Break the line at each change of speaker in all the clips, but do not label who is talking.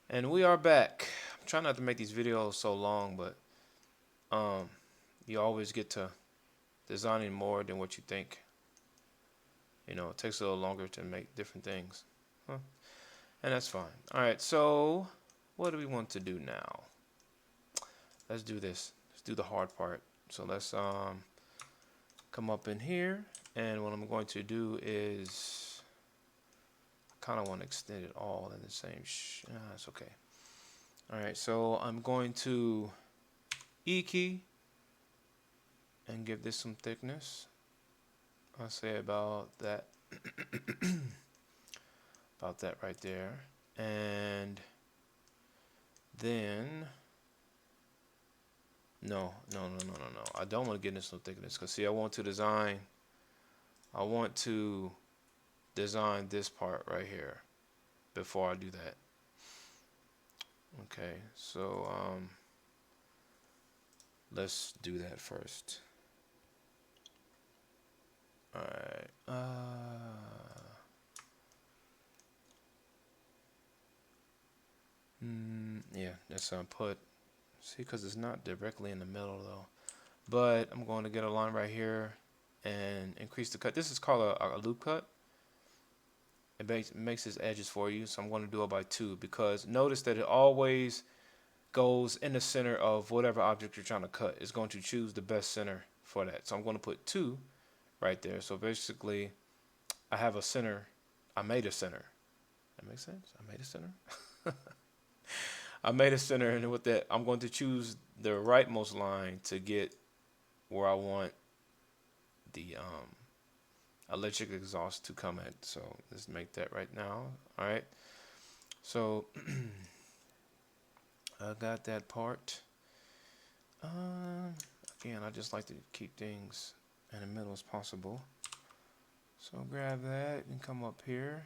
And we are back. I'm trying not to make these videos so long, but um, you always get to designing more than what you think. It takes a little longer to make different things. Huh? And that's fine. All right, so what do we want to do now? Let's do this. Let's do the hard part. So let's come up in here, and what I'm going to do is I kind of want to extend it all in the same. That's okay. All right, so I'm going to E key and give this some thickness. I'll say about that right there. And then no. I don't want to get into some thickness because see, I want to design this part right here before I do that. Okay, so let's do that first. All right. Yeah, that's put. See, because it's not directly in the middle though. But I'm going to get a line right here and increase the cut. This is called a loop cut. It makes its edges for you. So I'm going to do it by 2 because notice that it always goes in the center of whatever object you're trying to cut. It's going to choose the best center for that. So I'm going to put 2 right there. So basically, I have a center. I made a center. That makes sense? I made a center. I made a center, and with that, I'm going to choose the rightmost line to get where I want the electric exhaust to come at. So let's make that right now. All right. So I got that part. Again, I just like to keep things in the middle as possible. So grab that and come up here.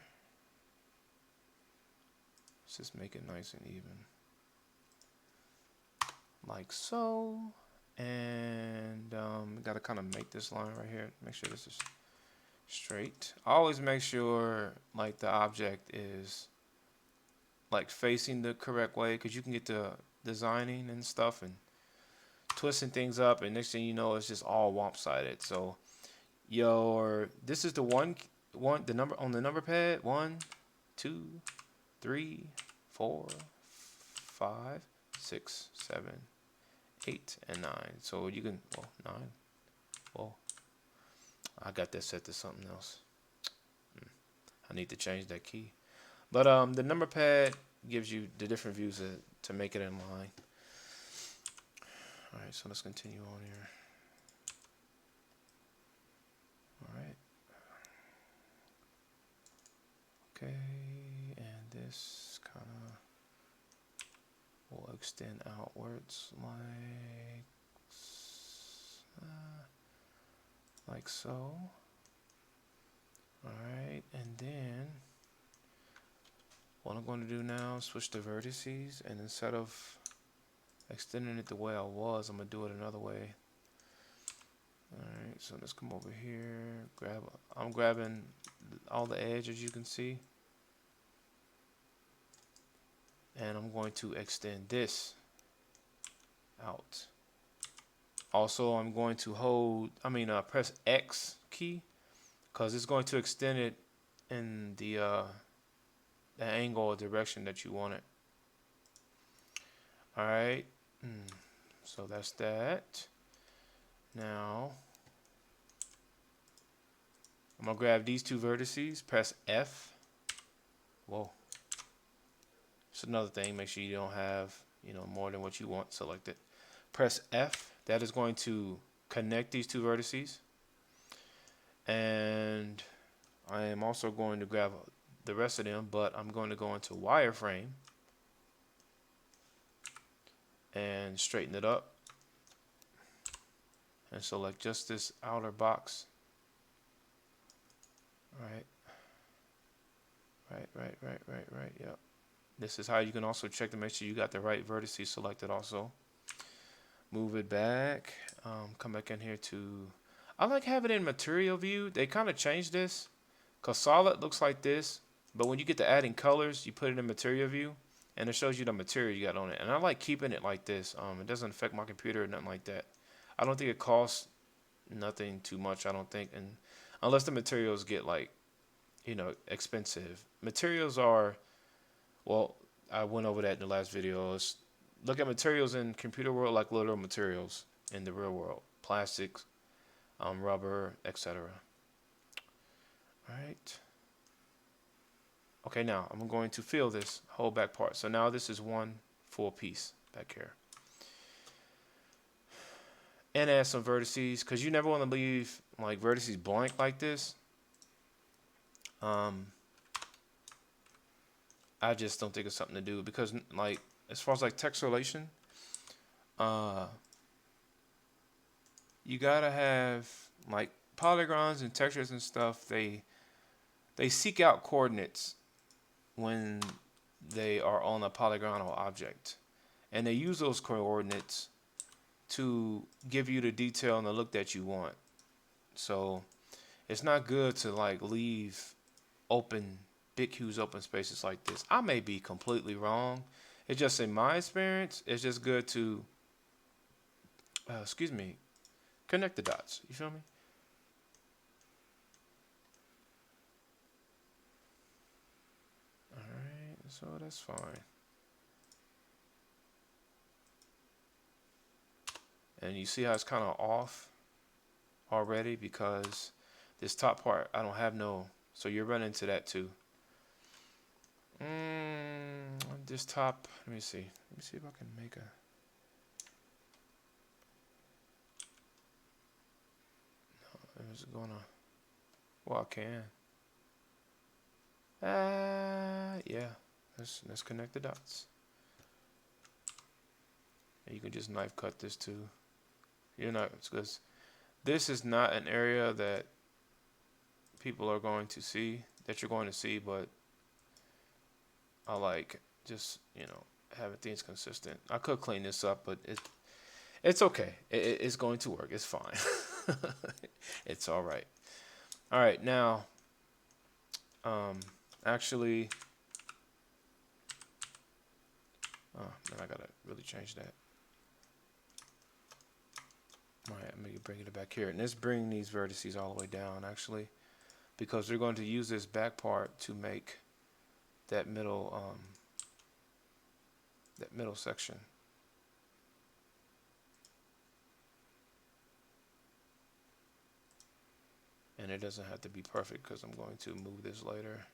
Let's just make it nice and even. Like so. And got to kind of make this line right here. Make sure this is straight. I always make sure like the object is like facing the correct way because you can get to designing and stuff and twisting things up, and next thing you know, it's just all womp-sided. So this is the the number on the number pad. 1, 2, 3, 4, 5, 6, 7, 8, and 9. So you can 9. Well, I got that set to something else. I need to change that key. But the number pad gives you the different views to make it in line. All right, so let's continue on here. All right. Okay, and this kind of will extend outwards like so. All right, and then what I'm going to do now is switch the vertices, and instead of extending it the way I was, I'm going to do it another way. Alright, so let's come over here, I'm grabbing all the edges you can see, and I'm going to extend this out. Also, I'm going to press X key, because it's going to extend it in the angle or direction that you want it. Alright, so that's that. Now, I'm going to grab these 2 vertices, press F. Whoa. It's another thing, make sure you don't have, more than what you want selected. Press F, that is going to connect these 2 vertices. And I am also going to grab the rest of them, but I'm going to go into wireframe and straighten it up. And select just this outer box. Right. Yep. This is how you can also check to make sure you got the right vertices selected also. Move it back. Come back in here to... I like having it in material view. They kind of changed this because solid looks like this, but when you get to adding colors, you put it in material view, and it shows you the material you got on it. And I like keeping it like this. It doesn't affect my computer or nothing like that. I don't think it costs nothing too much. I don't think, and unless the materials get like, expensive. Materials are, well, I went over that in the last video. Look at materials in computer world like literal materials in the real world. Plastics, rubber, etc. All right. Okay, now I'm going to fill this whole back part. So now this is one full piece back here. And add some vertices, because you never want to leave like vertices blank like this. I just don't think it's something to do, because like as far as like texturization, you gotta have like polygons and textures and stuff. They seek out coordinates when they are on a polygonal object, and they use those coordinates to give you the detail and the look that you want. So it's not good to like leave big huge open spaces like this. I may be completely wrong. It's just in my experience, it's just good to connect the dots. You feel me? Alright, so that's fine. And you see how it's kind of off already, because this top part, I don't have no, so you're running into that too. This top, let me see if I can make a, no, it's gonna, well, I can. Yeah, let's connect the dots. And you can just knife cut this too. You're not, because this is not an area that people are going to see, that you're going to see, but I like just, having things consistent. I could clean this up, but it's okay. It's going to work. It's fine. It's all right. All right, now, actually, oh man, I gotta really change that. All right, I'm gonna bring it back here, and let's bring these vertices all the way down, actually, because we're going to use this back part to make that middle section. And it doesn't have to be perfect, because I'm going to move this later.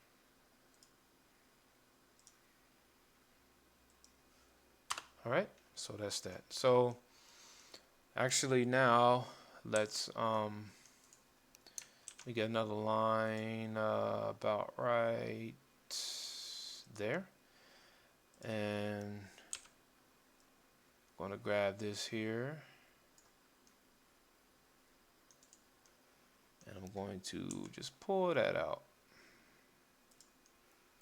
All right, so that's that. So actually now let's we get another line about right there, and I'm gonna grab this here, and I'm going to just pull that out.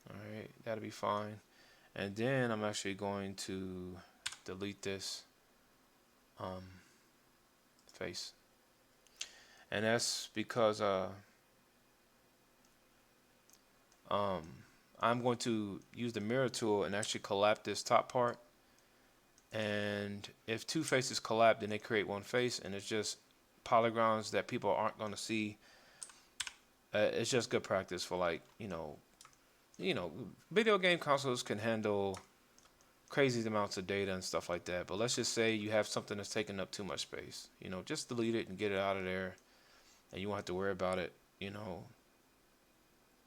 All right, that'll be fine. And then I'm actually going to delete this face, and that's because I'm going to use the mirror tool and actually collapse this top part. And if two faces collapse, then they create one face, and it's just polygons that people aren't going to see. It's just good practice for, like, video game consoles can handle crazy amounts of data and stuff like that. But let's just say you have something that's taking up too much space. Just delete it and get it out of there, and you won't have to worry about it.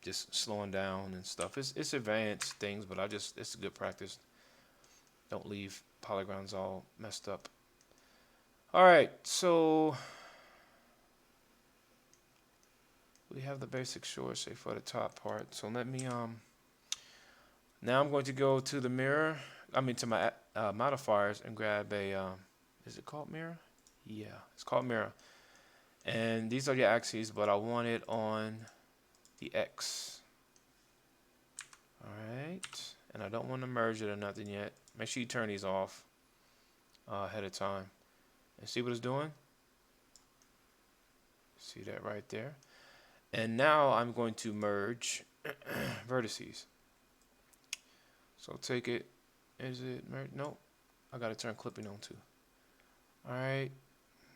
Just slowing down and stuff. It's advanced things, but it's a good practice. Don't leave polygons all messed up. All right, so we have the basic short shape for the top part. So let me now I'm going to go to the mirror. To my modifiers, and grab a is it called mirror? Yeah, it's called mirror. And these are the axes, but I want it on the X. All right, and I don't want to merge it or nothing yet. Make sure you turn these off ahead of time, and see what it's doing. See that right there. And now I'm going to merge vertices. So take it, Is it, nope. I gotta turn clipping on too. Alright.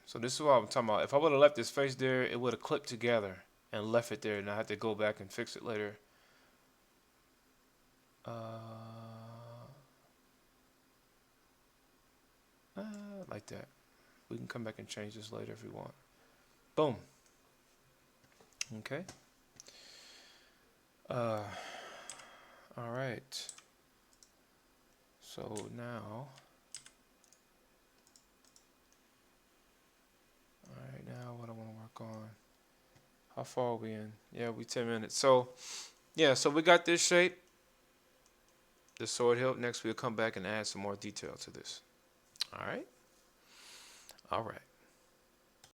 So this is what I'm talking about. If I would have left this face there, it would have clipped together and left it there, and I had to go back and fix it later. Uh, like that. We can come back and change this later if we want. Boom. Okay. All right. So now, what I want to work on. How far are we in? Yeah, we 10 minutes. So, yeah, so we got this shape, the sword hilt. Next, we'll come back and add some more detail to this. All right. All right.